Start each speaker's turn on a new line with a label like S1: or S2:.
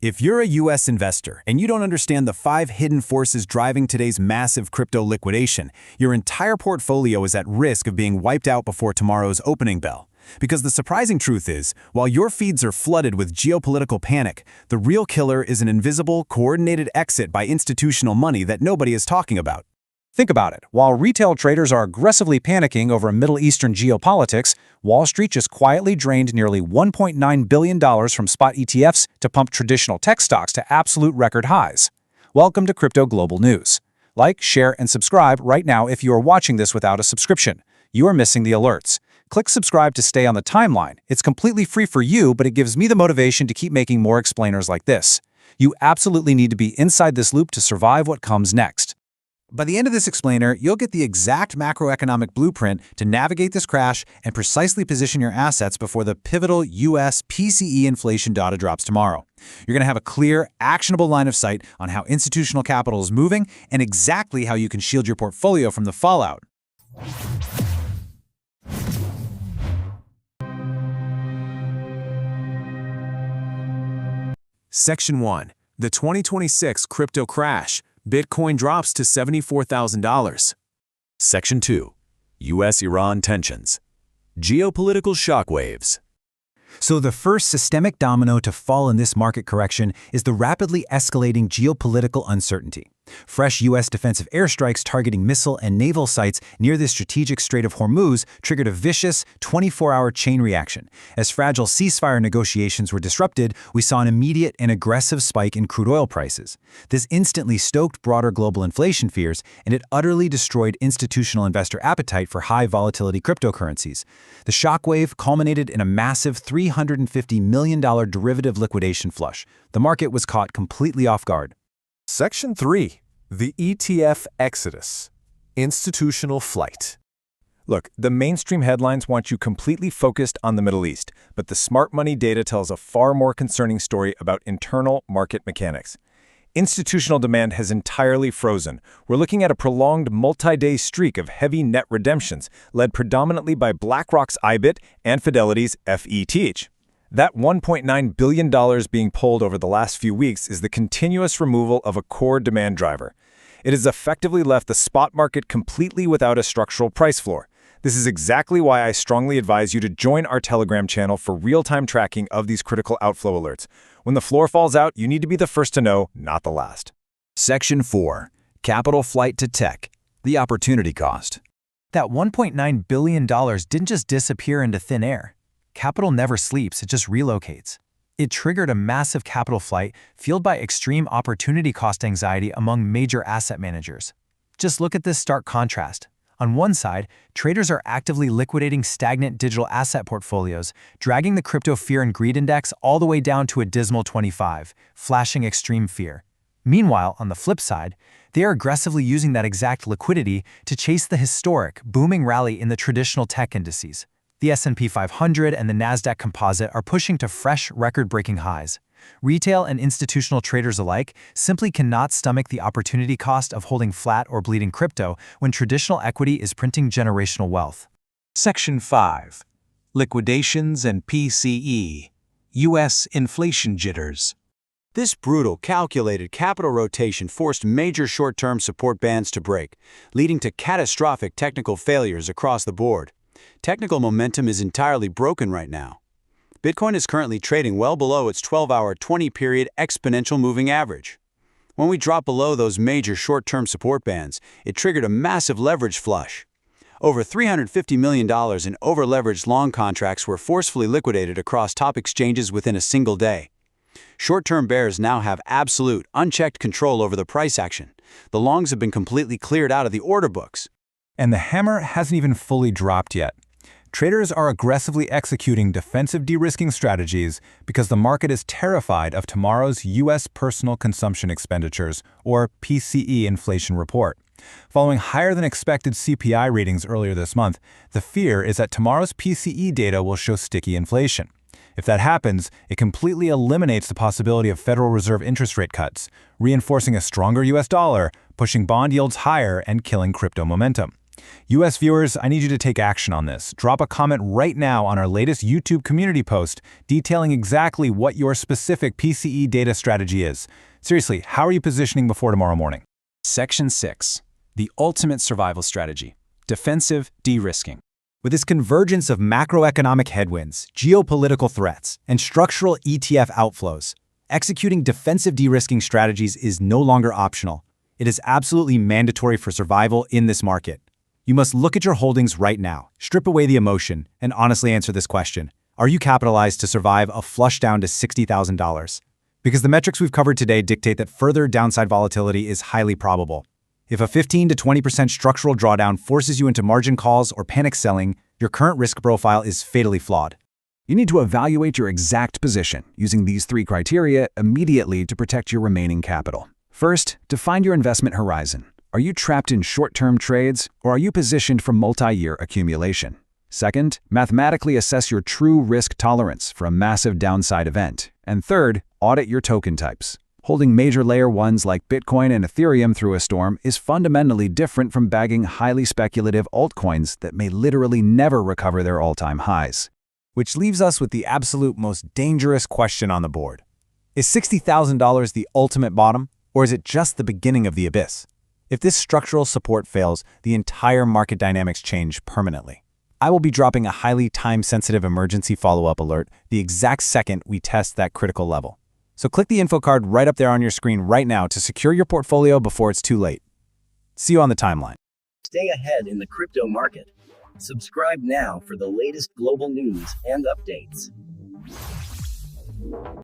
S1: If you're a US investor and you don't understand the 5 hidden forces driving today's massive crypto liquidation, your entire portfolio is at risk of being wiped out before tomorrow's opening bell. Because the surprising truth is, while your feeds are flooded with geopolitical panic, the real killer is an invisible, coordinated exit by institutional money that nobody is talking about.
S2: Think about it. While retail traders are aggressively panicking over Middle Eastern geopolitics, Wall Street just quietly drained nearly $1.9 billion from spot ETFs to pump traditional tech stocks to absolute record highs. Welcome to Crypto Global News. Like, share, and subscribe right now if you are watching this without a subscription. You are missing the alerts. Click subscribe to stay on the timeline. It's completely free for you, but it gives me the motivation to keep making more explainers like this. You absolutely need to be inside this loop to survive what comes next. By the end of this explainer, you'll get the exact macroeconomic blueprint to navigate this crash and precisely position your assets before the pivotal US PCE inflation data drops tomorrow. You're going to have a clear, actionable line of sight on how institutional capital is moving and exactly how you can shield your portfolio from the fallout.
S1: Section 1. The 2026 Crypto Crash. Bitcoin drops to $74,000. Section 2. US-Iran tensions. Geopolitical shockwaves.
S3: So the first systemic domino to fall in this market correction is the rapidly escalating geopolitical uncertainty. Fresh U.S. defensive airstrikes targeting missile and naval sites near the strategic Strait of Hormuz triggered a vicious 24-hour chain reaction. As fragile ceasefire negotiations were disrupted, we saw an immediate and aggressive spike in crude oil prices. This instantly stoked broader global inflation fears, and it utterly destroyed institutional investor appetite for high-volatility cryptocurrencies. The shockwave culminated in a massive $350 million derivative liquidation flush. The market was caught completely off guard.
S4: Section 3. The ETF Exodus. Institutional Flight. Look, the mainstream headlines want you completely focused on the Middle East, but the smart money data tells a far more concerning story about internal market mechanics. Institutional demand has entirely frozen. We're looking at a prolonged multi-day streak of heavy net redemptions, led predominantly by BlackRock's IBIT and Fidelity's FETH. That $1.9 billion being pulled over the last few weeks is the continuous removal of a core demand driver. It has effectively left the spot market completely without a structural price floor. This is exactly why I strongly advise you to join our Telegram channel for real-time tracking of these critical outflow alerts. When the floor falls out, you need to be the first to know, not the last.
S1: Section 4. Capital flight to tech. The opportunity cost.
S3: That $1.9 billion didn't just disappear into thin air. Capital never sleeps, it just relocates. It triggered a massive capital flight fueled by extreme opportunity cost anxiety among major asset managers. Just look at this stark contrast. On one side, traders are actively liquidating stagnant digital asset portfolios, dragging the crypto fear and greed index all the way down to a dismal 25, flashing extreme fear. Meanwhile, on the flip side, they are aggressively using that exact liquidity to chase the historic, booming rally in the traditional tech indices. The S&P 500 and the Nasdaq Composite are pushing to fresh, record-breaking highs. Retail and institutional traders alike simply cannot stomach the opportunity cost of holding flat or bleeding crypto when traditional equity is printing generational wealth.
S2: Section 5. Liquidations and PCE. U.S. inflation jitters.
S1: This brutal, calculated capital rotation forced major short-term support bands to break, leading to catastrophic technical failures across the board. Technical momentum is entirely broken right now. Bitcoin is currently trading well below its 12-hour 20-period exponential moving average. When we drop below those major short-term support bands, it triggered a massive leverage flush. Over $350 million in over-leveraged long contracts were forcefully liquidated across top exchanges within a single day. Short-term bears now have absolute, unchecked control over the price action. The longs have been completely cleared out of the order books.
S5: And the hammer hasn't even fully dropped yet. Traders are aggressively executing defensive de-risking strategies because the market is terrified of tomorrow's U.S. personal consumption expenditures, or PCE inflation report. Following higher-than-expected CPI readings earlier this month, the fear is that tomorrow's PCE data will show sticky inflation. If that happens, it completely eliminates the possibility of Federal Reserve interest rate cuts, reinforcing a stronger U.S. dollar, pushing bond yields higher and killing crypto momentum. US viewers, I need you to take action on this. Drop a comment right now on our latest YouTube community post detailing exactly what your specific PCE data strategy is. Seriously, how are you positioning before tomorrow morning?
S2: Section 6. The ultimate survival strategy. Defensive de-risking. With this convergence of macroeconomic headwinds, geopolitical threats, and structural ETF outflows, executing defensive de-risking strategies is no longer optional. It is absolutely mandatory for survival in this market. You must look at your holdings right now, strip away the emotion, and honestly answer this question. Are you capitalized to survive a flush down to $60,000? Because the metrics we've covered today dictate that further downside volatility is highly probable. If a 15 to 20% structural drawdown forces you into margin calls or panic selling, your current risk profile is fatally flawed.
S6: You need to evaluate your exact position using these 3 criteria immediately to protect your remaining capital. First, define your investment horizon. Are you trapped in short-term trades, or are you positioned for multi-year accumulation? Second, mathematically assess your true risk tolerance for a massive downside event. And third, audit your token types. Holding major layer 1s like Bitcoin and Ethereum through a storm is fundamentally different from bagging highly speculative altcoins that may literally never recover their all-time highs.
S2: Which leaves us with the absolute most dangerous question on the board. Is $60,000 the ultimate bottom, or is it just the beginning of the abyss? If this structural support fails, the entire market dynamics change permanently. I will be dropping a highly time-sensitive emergency follow-up alert the exact second we test that critical level. So click the info card right up there on your screen right now to secure your portfolio before it's too late. See you on the timeline.
S7: Stay ahead in the crypto market. Subscribe now for the latest global news and updates.